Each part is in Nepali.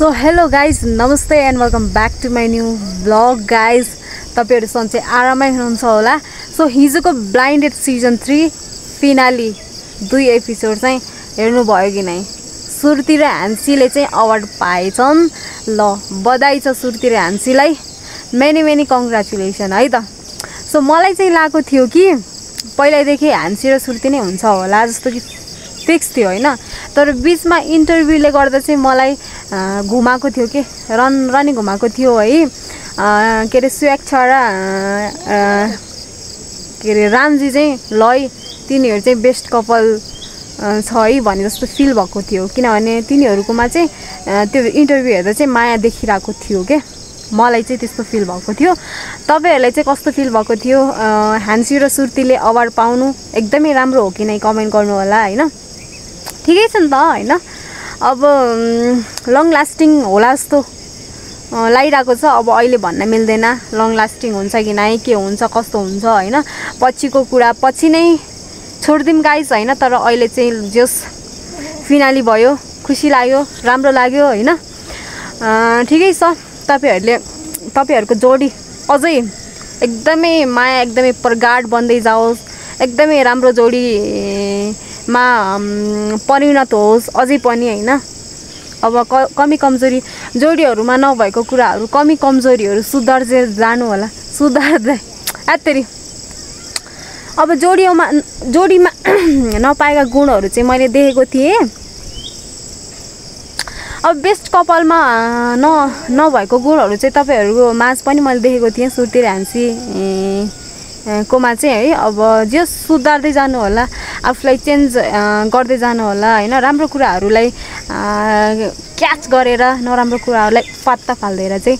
सो हेलो गाइज नमस्ते and welcome back to my new blog guys तपाईहरु सन्चै आरामै हुनुहुन्छ होला। सो हिजोको ब्लाइन्डेड सिजन 3 फिनाली 2 एपिसोड चाहिँ हेर्नु भयो कि नै? सुर्ती र ह्यान्सीले चाहिँ अवार्ड पाएछन्। ल बधाई छ सुर्ती र ह्यान्सीलाई, मेनी कङ्ग्रेचुलेसन है त। सो मलाई चाहिँ लागेको थियो कि पहिल्यैदेखि ह्यान्सी र सुर्ती नै हुन्छ होला जस्तो कि फिक्स थियो हैन, तर बीचमा इन्टरभ्यूले गर्दा चाहिँ मलाई घुमाएको थियो कि रनी घुमाएको थियो है। के अरे स्वेक्षा र के अरे रामजी चाहिँ ल तिनीहरू चाहिँ बेस्ट कपल छ है भने जस्तो फिल भएको थियो, किनभने तिनीहरूकोमा चाहिँ त्यो इन्टरभ्यू हेर्दा चाहिँ माया देखिरहेको थियो के, मलाई चाहिँ त्यस्तो फिल भएको थियो। तपाईहरुलाई चाहिँ कस्तो फिल भएको थियो? ह्यान्सी र सुर्तीले अवार्ड पाउनु एकदमै राम्रो हो कि नै कमेन्ट गर्नु होला हैन। ठिकै छ नि त हैन। अब लङ लास्टिङ होला जस्तो लागिरहेको छ। अब अहिले भन्न मिल्दैन लङ लास्टिङ हुन्छ कि नै, के हुन्छ कस्तो हुन्छ हैन। पछिको कुरा पछि नै छोड्दिम गाइस हैन। तर अहिले चाहिँ जस फिनाली भयो, खुसी लाग्यो, राम्रो लाग्यो हैन। ठिकै छ। तपाईहरुको जोडी अझै एकदमै माया एकदमै प्रगाढ बन्दै जाओस्, एकदमै राम्रो जोडीमा परिणत होस् अझै पनि हैन। अब कमी कमजोरी जोडीहरुमा नभएको कुराहरु कमी कमजोरीहरु सुधार्दै जानु होला, सुधार्दै आत्तेरी। अब जोडीमा नपाएका गुणहरु चाहिँ मैले देखेको थिएँ। अब बेस्ट कपालमा नभएको गुणहरु चाहिँ तपाईहरुको माझ पनि मैले देखेको थिएँ सुर्ती र ह्यान्सी कोमा चाहिँ है। अब जे सुधार्दै जानु होला, आफूलाई चेन्ज गर्दै जानु होला हैन। राम्रो कुराहरुलाई क्याच गरेर नराम्रो कुराहरुलाई पत्ता फाल्दैन चाहिँ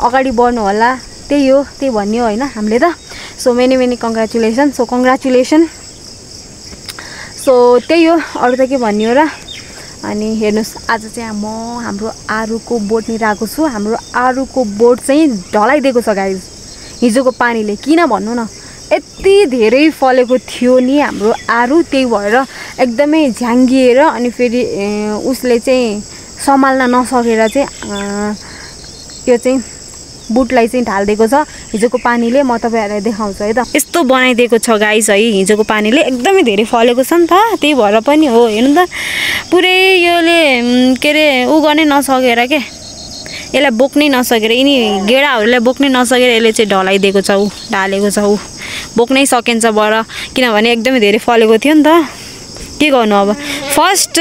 अगाडि बढ्नु होला। त्यही हो, त्यही भन्ने हो हैन हामीले त। So many congratulation. So congratulation. So त्यही हो, अरु त के भन्ने हो र। अनि हेर्नुस् आज चाहिँ म हाम्रो आरुको बोट निराएको छु। हाम्रो आरुको बोट चाहिँ ढलाइदिएको छ गाइज हिजोको पानीले। किन भन्नु न, यति धेरै फलेको थियो नि हाम्रो आरु, त्यही भएर एकदमै झ्याङ्गिएर अनि फेरि उसले चाहिँ सम्हाल्न नसकेर चाहिँ यो चाहिँ बुटलाई चाहिँ ढाल्दिएको छ हिजोको पानीले। म तपाईहरुलाई देखाउँछु है त। यस्तो बनाइदिएको छ गाइस है हिजोको पानीले, एकदमै धेरै फलेको छ नि त, त्यही भएर पनि हो। हेर्नु त पुरै योले के अरे उ गर्ने नसकेर के, यसलाई बोक्नै नसकेर, यिनी गेडाहरूलाई बोक्नै नसकेर यसले चाहिँ ढलाइदिएको छ, ऊ ढालेको छ, ऊ बोक्नै सकिन्छ बर, किनभने एकदमै धेरै फलेको थियो नि त। के गर्नु अब, फर्स्ट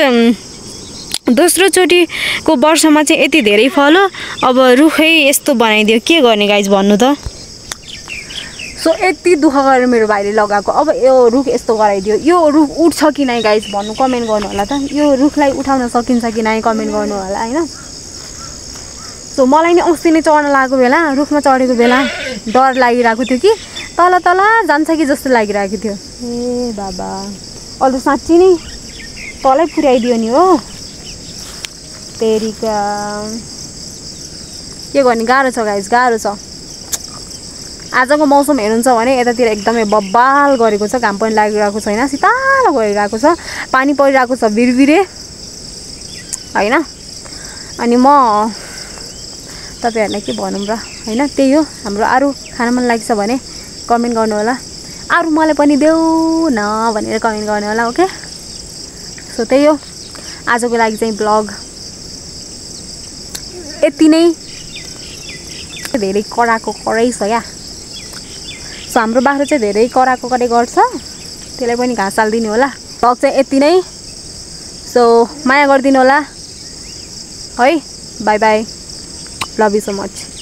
दोस्रो चोटिको वर्षमा चाहिँ यति धेरै फल्यो, अब रुखै यस्तो बनाइदियो, के गर्ने गाइज भन्नु त। सो यति दुःख गरेर मेरो भाइले लगाएको, अब यो रुख यस्तो गराइदियो, यो रुख उठ्छ कि नै गाइज भन्नु, कमेन्ट गर्नु होला त। यो रुखलाई उठाउन सकिन्छ कि नै कमेन्ट गर्नु होला हैन। सो मलाई नि अस्ति नै चढ्न लागेको बेला, रुखमा चढेको बेला डर लागिरहेको थियो कि तल जान्छ कि जस्तो लागिरहेको थियो। ए बाबा, अहिले साँच्ची नै तलै पुर्याइदियो नि हो। तेरिका के गर्ने, गाह्रो छ गाइज, गाह्रो छ। आजको मौसम हेर्नुहुन्छ भने यतातिर एकदमै बब्बाल गरेको छ, घाम पनि लागिरहेको छैन, शीतल भइरहेको छ, पानी परिरहेको छ बिरबिरे हैन। अनि म तपाईहरुलाई के भनौँ र हैन। त्यही हो, हाम्रो आरु खान मन लाग्छ भने कमेन्ट गर्नु होला, आरु मलाई पनि देऊ न भनेर कमेन्ट गर्नु होला, ओके। सो त्यही हो आजको लागि चाहिँ ब्लग यति नै। धेरै कराको कराइ छ क्या। सो हाम्रो बाख्रा चाहिँ धेरै कराको कराइ गर्छ, त्यसलाई पनि घाँस हालिदिनु होला। ब्लग चाहिँ यति नै। सो माया गरिदिनु होला है। By by, love you so much.